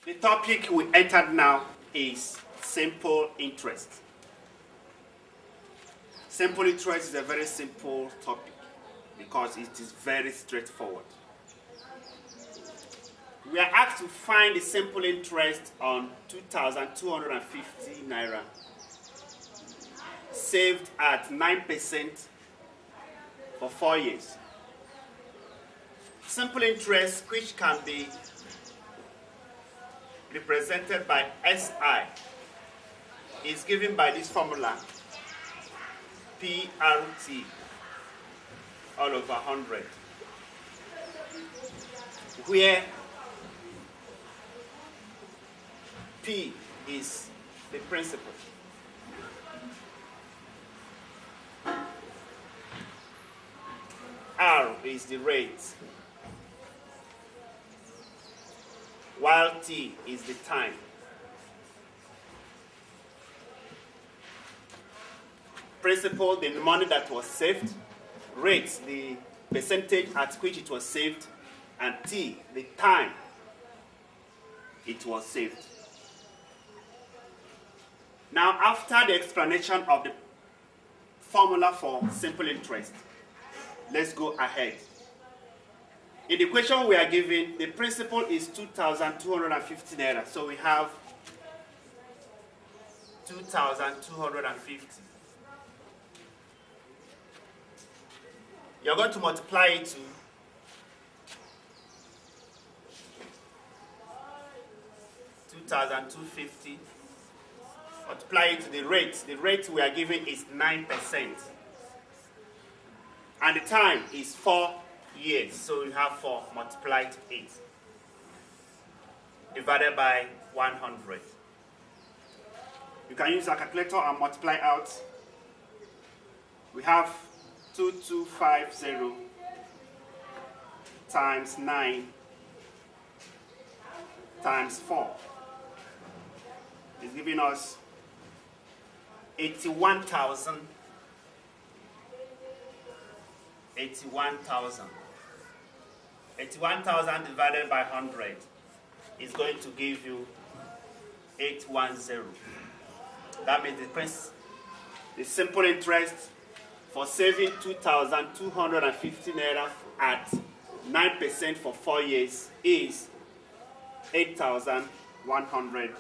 The topic we entered now is simple interest. Simple interest is a very simple topic because it is very straightforward. We are asked to find the simple interest on 2,250 naira saved at 9% for 4 years. Simple interest, which can be represented by SI, is given by this formula PRT all over 100, where P is the principal, R is the rate, while T is the time. Principal, the money that was saved; rate, the percentage at which it was saved; and T, the time it was saved. Now, after the explanation of the formula for simple interest, let's go ahead. In the question we are given, the principal is 2,250 naira. So we have 2,250. You're going to multiply it to 2,250. Multiply it to the rate. The rate we are given is 9%. And the time is 4 years. So you have 4 multiplied to 8. Divided by 100. You can use a calculator and multiply out. We have 2250 times 9 times 4 is giving us 81,000. 81,000. 81,000 divided by 100 is going to give you 810. That means the simple interest for saving 2,250 naira at 9% for 4 years is 8,100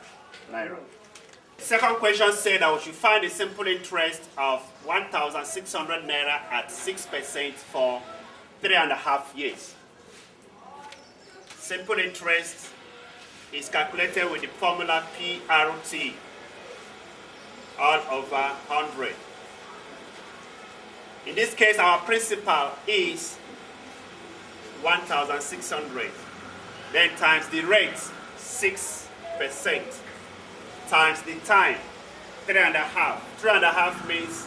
naira. Second question said that we should find the simple interest of 1,600 naira at 6% for 3.5 years. Simple interest is calculated with the formula PRT all over 100. In this case, our principal is 1,600. Then times the rate, 6%. Times the time, 3.5. 3.5 means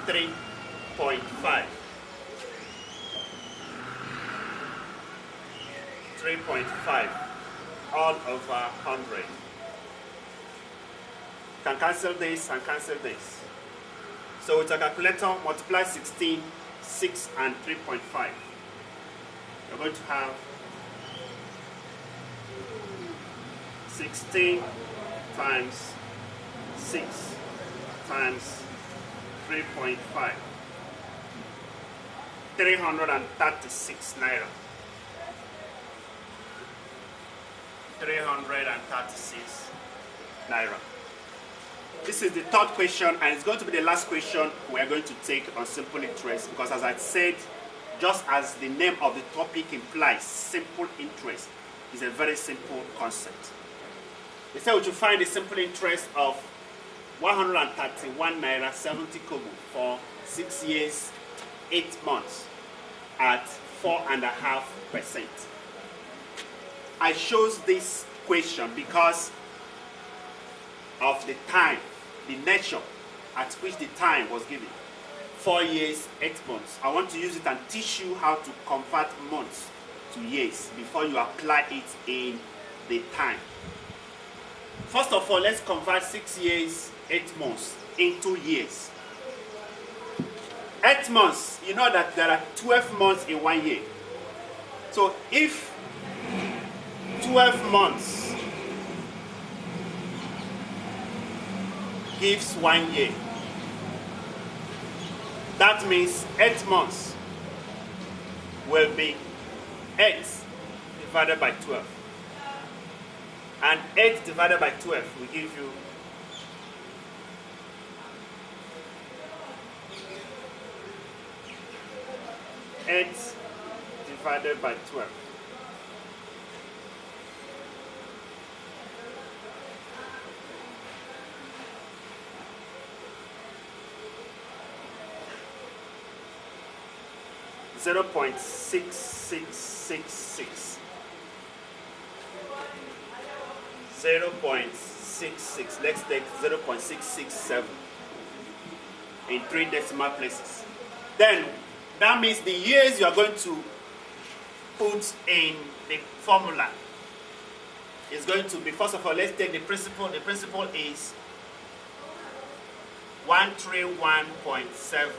3.5. 3.5 all over 100. Can cancel this and cancel this. So with a calculator, multiply 16, 6, and 3.5. You're going to have 16 times 6 times 3.5. 336 naira. 336 naira. This is the third question, and it's going to be the last question we are going to take on simple interest, because as I said, just as the name of the topic implies, simple interest is a very simple concept. They say we should find the simple interest of 131 naira 70 kobo for 6 years, 8 months at 4.5%. I chose this question because of the time, the nature at which the time was given. 4 years, 8 months. I want to use it and teach you how to convert months to years before you apply it in the time. First of all, let's convert 6 years, 8 months into years. 8 months, you know that there are 12 months in 1 year. So if 12 months gives 1 year. That means 8 months will be 8 divided by 12. And 8 divided by 12 will give you 8 divided by 12. Zero 0.6666. 0.66. Let's take 0.667 in 3 decimal places. Then that means the years you are going to put in the formula is going to be, first of all, let's take the principal. The principal is 131.7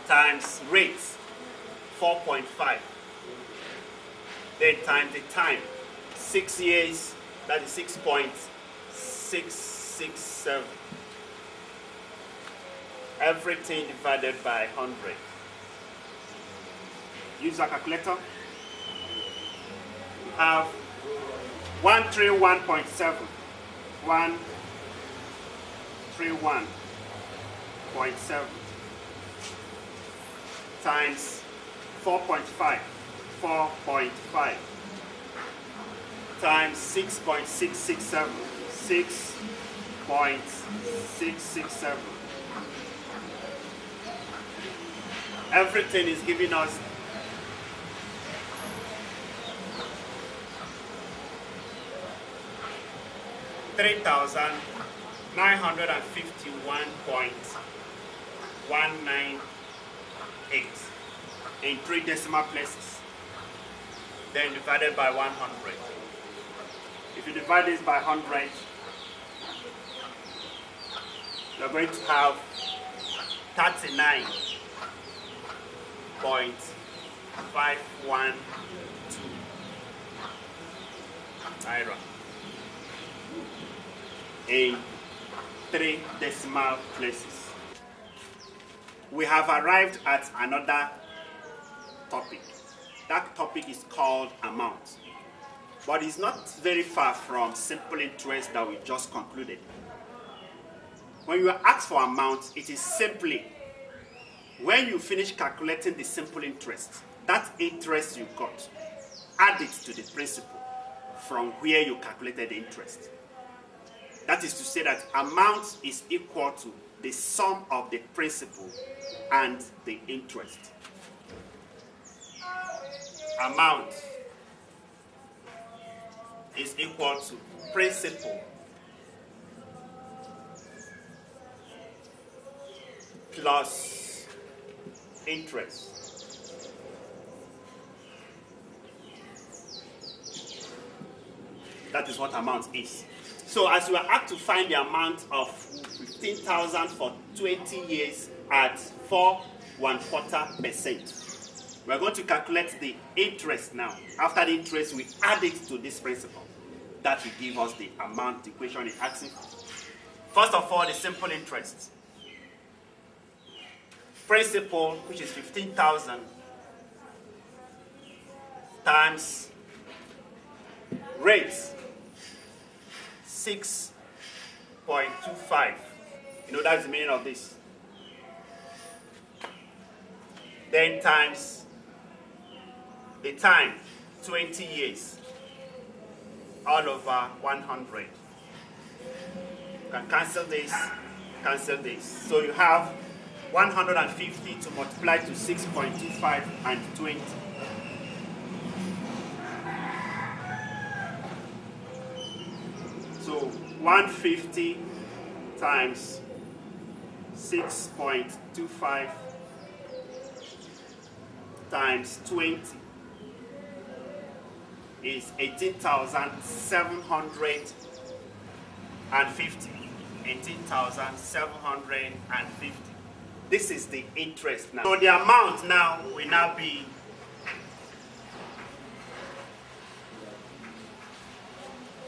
times rates 4.5. Then times the time, 6 years, that is 6.667. Everything divided by 100. Use a calculator. You have 131.7. 131.7 times 4.5. 4.5 times 6.667. 6.667. Everything is giving us 3,951.198 in 3 decimal places. Then divided by 100. If you divide this by 100, you're going to have 39.512 naira in 3 decimal places. We have arrived at another topic. That topic is called amount. But it's not very far from simple interest that we just concluded. When you are asked for amount, it is simply when you finish calculating the simple interest, that interest you got, add it to the principal from where you calculated the interest. That is to say that amount is equal to the sum of the principal and the interest. Amount is equal to principal plus interest. That is what amount is. So as you are asked to find the amount of 15,000 for 20 years at 4.25%, we are going to calculate the interest now. After the interest, we add it to this principal. That will give us the amount the equation is asking for. First of all, the simple interest. Principal, which is 15,000, times rates, 6.25. You know, that's the meaning of this. Then times the time, 20 years, all over 100. You can cancel this, cancel this. So you have 150 to multiply to 6.25 and 20. So 150 times 6.25 times 20 is 18,750. 18,750. This is the interest now. So the amount now will now be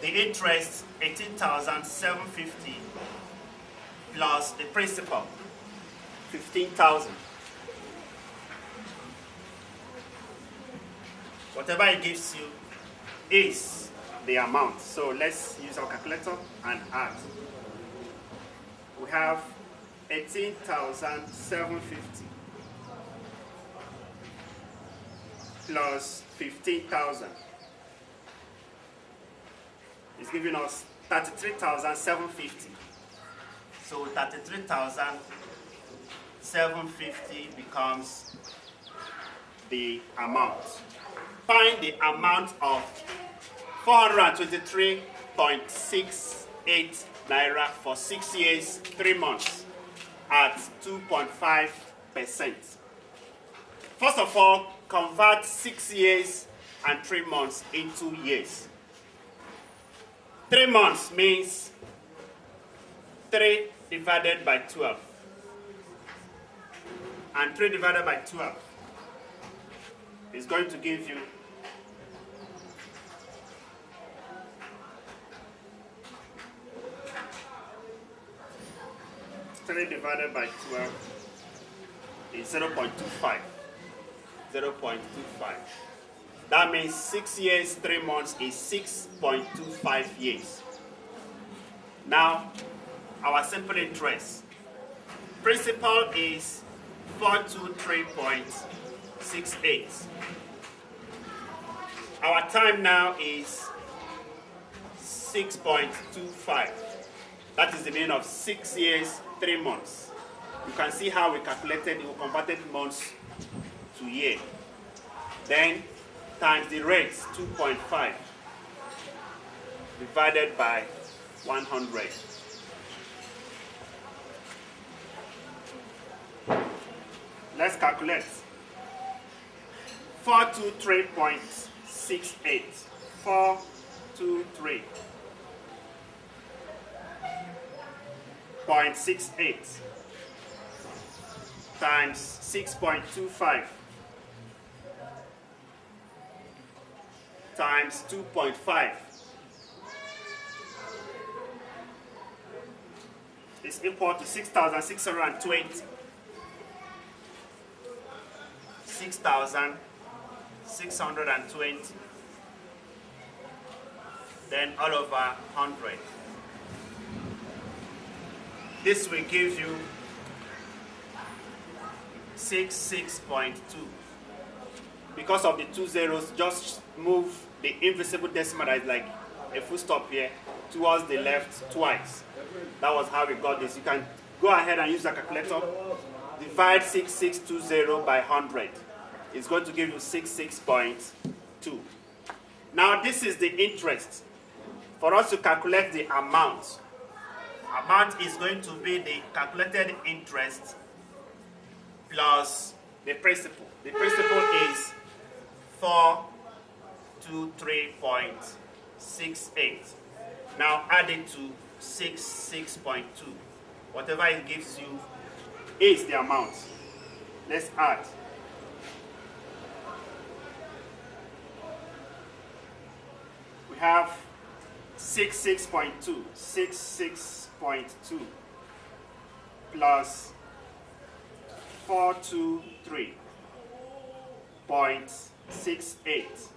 the interest 18,750 plus the principal 15,000. Whatever it gives you is the amount. So let's use our calculator and add. We have 18,750 plus 15,000 is giving us 33,750. So 33,750 becomes the amount. Find the amount of 423.68 naira for 6 years, 3 months at 2.5%. First of all, convert 6 years and 3 months into years. 3 months means 3 divided by 12. And 3 divided by 12 is going to give you 3 divided by 12 is 0.25. 0.25. That means 6 years, 3 months is 6.25 years. Now, our simple interest. Principal is 423.68. Our time now is 6.25. That is the meaning of 6 years, 3 months. You can see how we calculated, we converted months to year. Then times the rate, 2.5, divided by 100. Let's calculate. 423.68. 423.68 times 6.25 times 2.5 is equal to 6,620. 6,620. Then all over 100. This will give you 66.2. Because of the 2 zeros, just move the invisible decimal that is like a full stop here towards the left twice. That was how we got this. You can go ahead and use a calculator. Divide 6620 by 100. It's going to give you 66.2. Now this is the interest. For us to calculate the amount is going to be the calculated interest plus the principal. The principal is 423.68. Now add it to 66.2. Whatever it gives you is the amount. Let's add. We have 66.2. 66.2 plus 423.68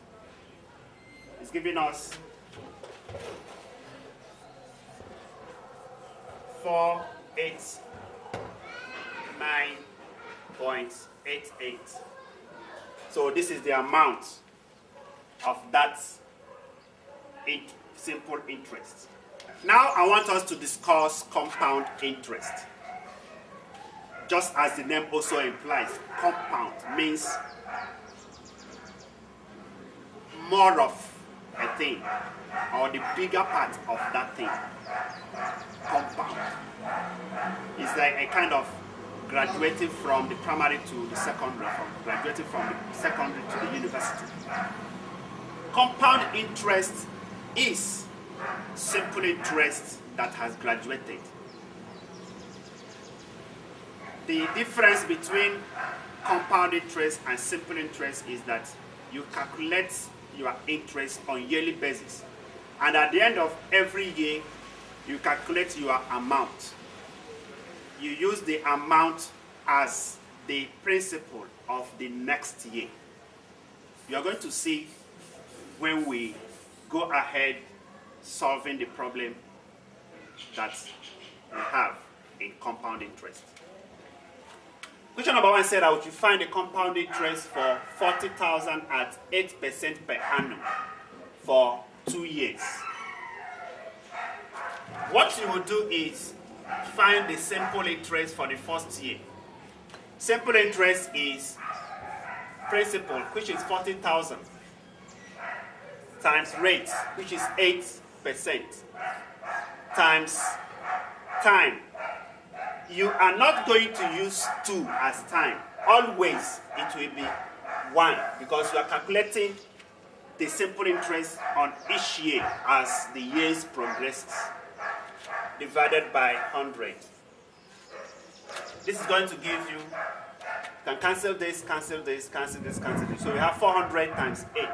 is giving us 489.88. So this is the amount of that simple interest. Now I want us to discuss compound interest. Just as the name also implies, compound means more of a thing or the bigger part of that thing. Compound is like a kind of graduating from the primary to the secondary, graduating from the secondary to the university. Compound interest is simple interest that has graduated. The difference between compound interest and simple interest is that you calculate your interest on yearly basis. And at the end of every year, you calculate your amount. You use the amount as the principal of the next year. You are going to see when we go ahead solving the problem that we have in compound interest. Question number 1 said, how would you find the compound interest for 40,000 at 8% per annum for 2 years? What you will do is find the simple interest for the first year. Simple interest is principal, which is 40,000, times rate, which is 8%, times time. You are not going to use 2 as time. Always it will be 1 because you are calculating the simple interest on each year as the years progresses, divided by 100. This is going to give you, you can cancel this, cancel this, cancel this, cancel this. So we have 400 times 8.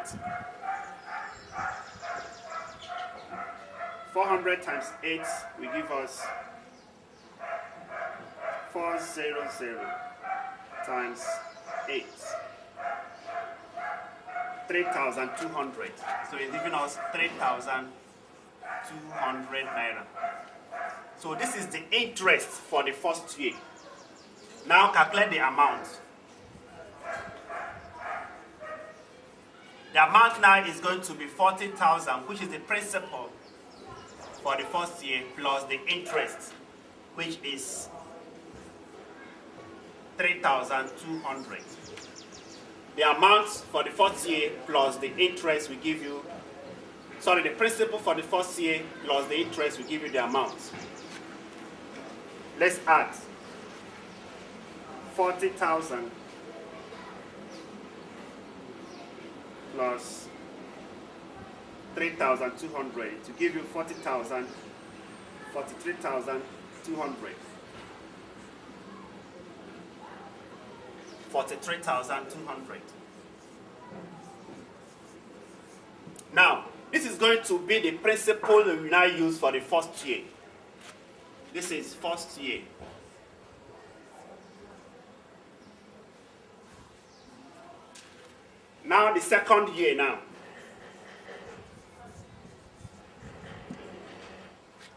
400 times 8 will give us 400 times 8. 3,200. So it's giving us 3,200 naira. So this is the interest for the first year. Now calculate the amount. The amount now is going to be 40,000, which is the principal for the first year, plus the interest, which is 3,200. The amount for the first year plus the interest will give you, sorry, the principal for the first year plus the interest will give you the amount. Let's add 40,000 plus 3,200 to give you 40,000, 43,200. 43,200. Now, this is going to be the principal we will now use for the first year. This is first year. Now the second year now.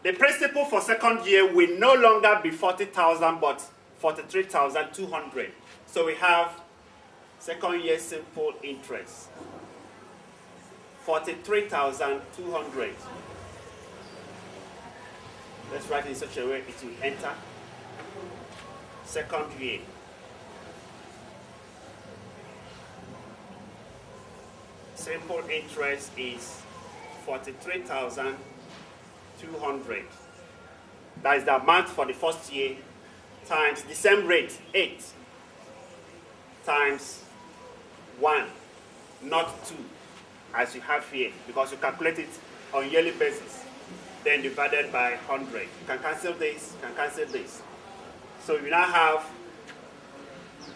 The principal for second year will no longer be 40,000 but 43,200. So we have second year simple interest, 43,200. Let's write it in such a way it will enter. Second year. Simple interest is 43,200. That is the amount for the first year times the same rate, 8, times 1, not 2, as you have here, because you calculate it on yearly basis, then divided by 100. You can cancel this, you can cancel this. So you now have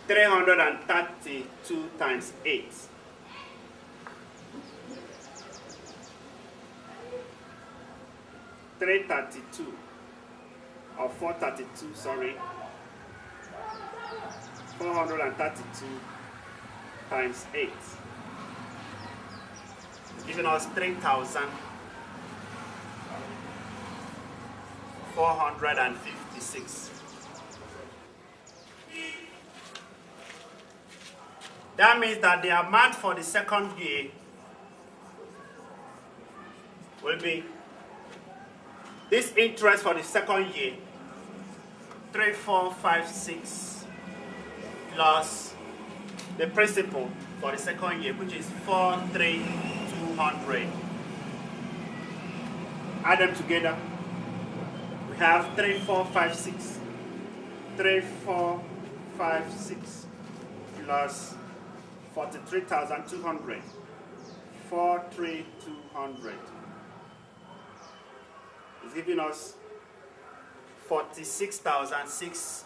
332 times 8. 332 or 432, sorry, 432 times 8, giving us 3,456. That means that the amount for the second year will be this interest for the second year, 3,456 plus the principal for the second year, which is 4,200. Add them together. We have 3,456. 3,456 plus 43,200. 4,300. It's giving us 46,656.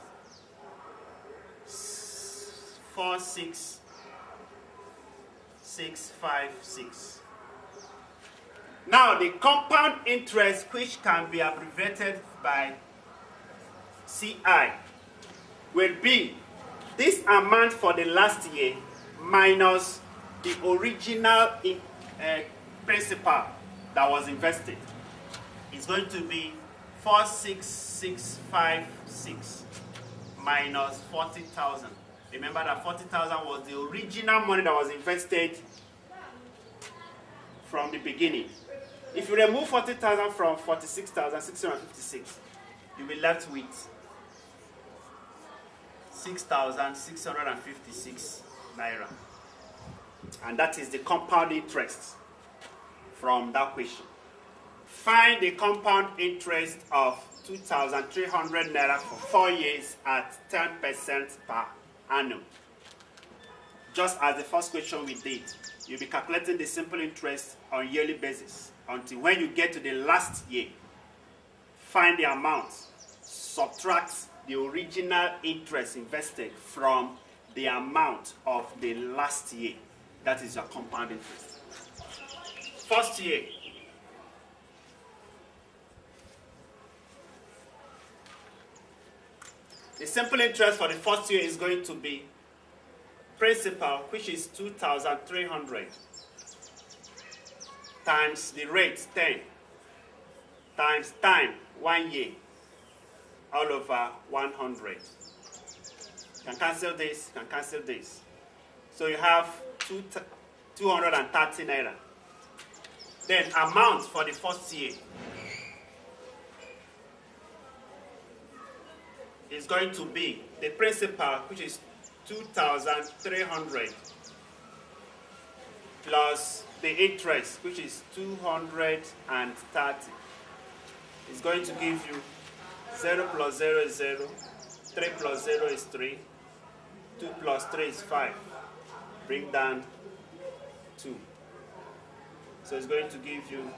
Now the compound interest, which can be abbreviated by CI, will be this amount for the last year minus the original principal that was invested. It's going to be 46656 minus 40,000. Remember that 40,000 was the original money that was invested from the beginning. If you remove 40,000 from 46,656, you'll be left with 6,656 naira. And that is the compound interest from that question. Find the compound interest of 2,300 naira for 4 years at 10% per annum. Just as the first question we did, you'll be calculating the simple interest on a yearly basis until when you get to the last year, find the amount, subtract the original interest invested from the amount of the last year. That is your compound interest. First year, the simple interest for the first year is going to be principal, which is 2,300, times the rate 10, times time 1 year, all over 100. You can cancel this, you can cancel this. So you have 230 naira. Then amount for the first year is going to be the principal, which is 2,300, plus the interest, which is 230. It's going to give you 0 plus 0 is 0, 3 plus 0 is 3, 2 plus 3 is 5. Bring down 2. So it's going to give you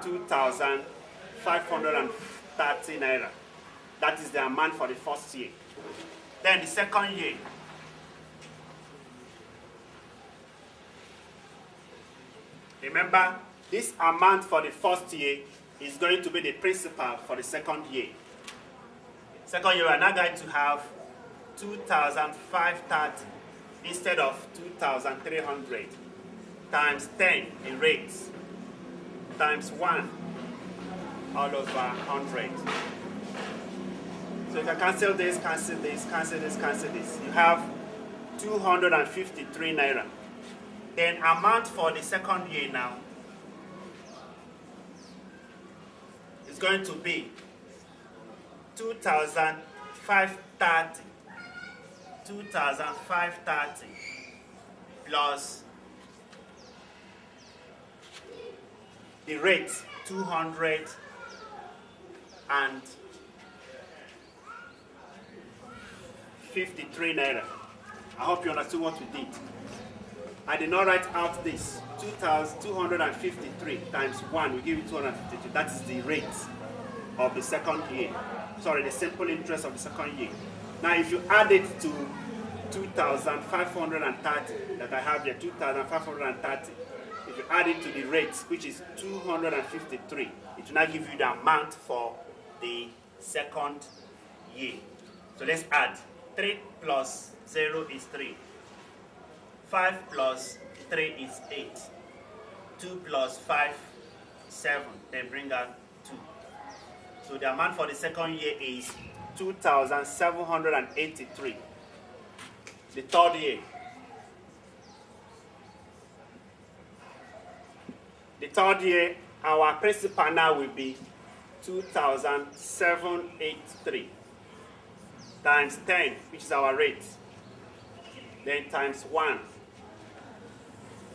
2,530 naira. That is the amount for the first year. Then the second year, remember, this amount for the first year is going to be the principal for the second year. Second year, we are now going to have 2,530 instead of 2,300 times 10 in rates times 1 all over 100. So you can cancel this, cancel this, cancel this, cancel this. You have 253 naira. Then amount for the second year now is going to be 2,530. 2,530 plus the rate 253 naira. I hope you understood what we did. I did not write out this. 2,253 times 1 will give you 252. That is the rate of the second year. Sorry, the simple interest of the second year. Now, if you add it to 2,530 that I have here, 2,530, if you add it to the rate, which is 253, it will now give you the amount for the second year. So let's add. 3 plus 0 is 3. 5 plus 3 is 8. 2 plus 5, 7. Then bring out 2. So the amount for the second year is 2,783. The third year. The third year, our principal now will be 2,783 times 10, which is our rate. Then times 1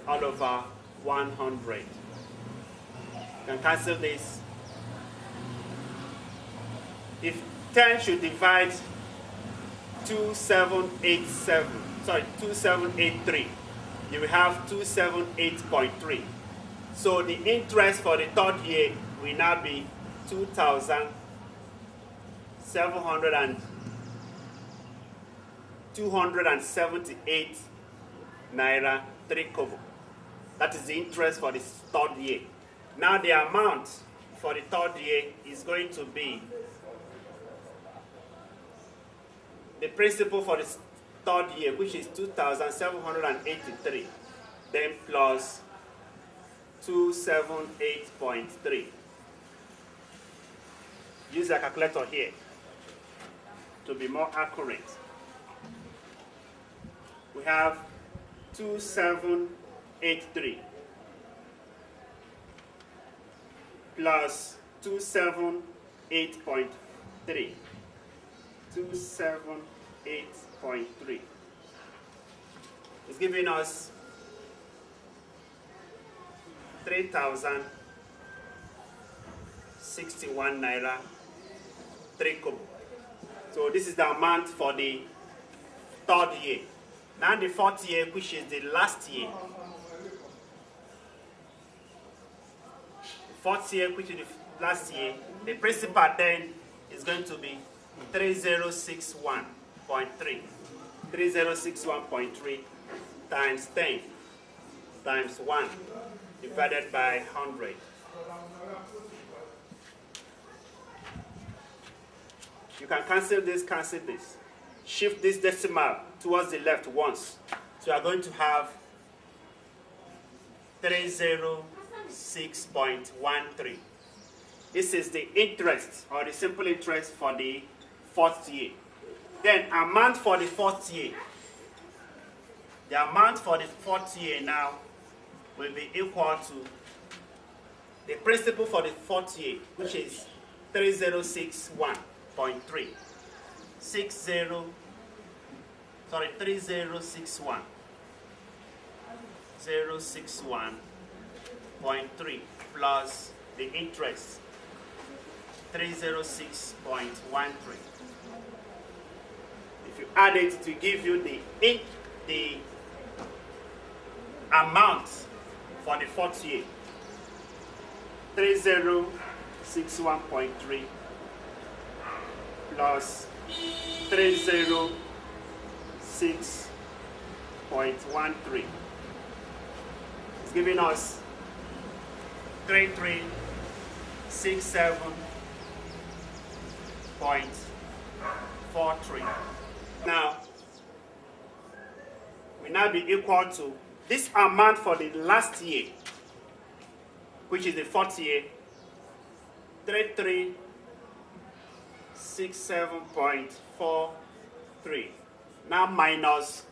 all over 100. You can cancel this. If 10 should divide 2783, you will have 278.3. So the interest for the third year will now be 278 naira 3 kobo. That is the interest for the third year. Now the amount for the third year is going to be the principal for the third year, which is 2,783, then plus 278.3. Use a calculator here to be more accurate. We have 2,783 plus 278.3. 278.3 is giving us 3,061 naira 3 kobo. So this is the amount for the third year. Now the fourth year, which is the last year. The fourth year, which is the last year, the principal then is going to be 3061.3. 3061.3 times 10 times 1 divided by 100. You can cancel this, shift this decimal towards the left once. So you are going to have 306.13. This is the interest, or the simple interest for the fourth year. Then amount for the fourth year. The amount for the fourth year now will be equal to the principal for the fourth year, which is 3061.3. 3061. 061.3 plus the interest 306.13. If you add it, it will give you the amount for the fourth year. 3061.3 plus 306.13 is giving us 3367.43. Now, will now be equal to this amount for the last year, which is the fourth year, 3367.43. Now minus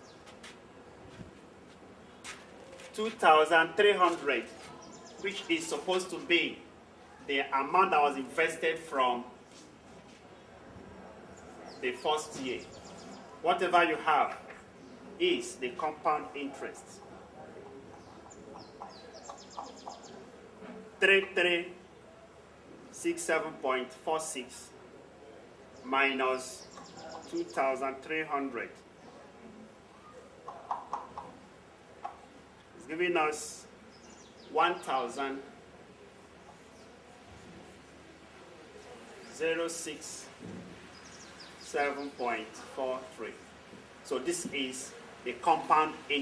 2,300, which is supposed to be the amount that was invested from the first year. Whatever you have is the compound interest. 3367.46 minus 2,300 is giving us 1,067.43. So this is the compound interest.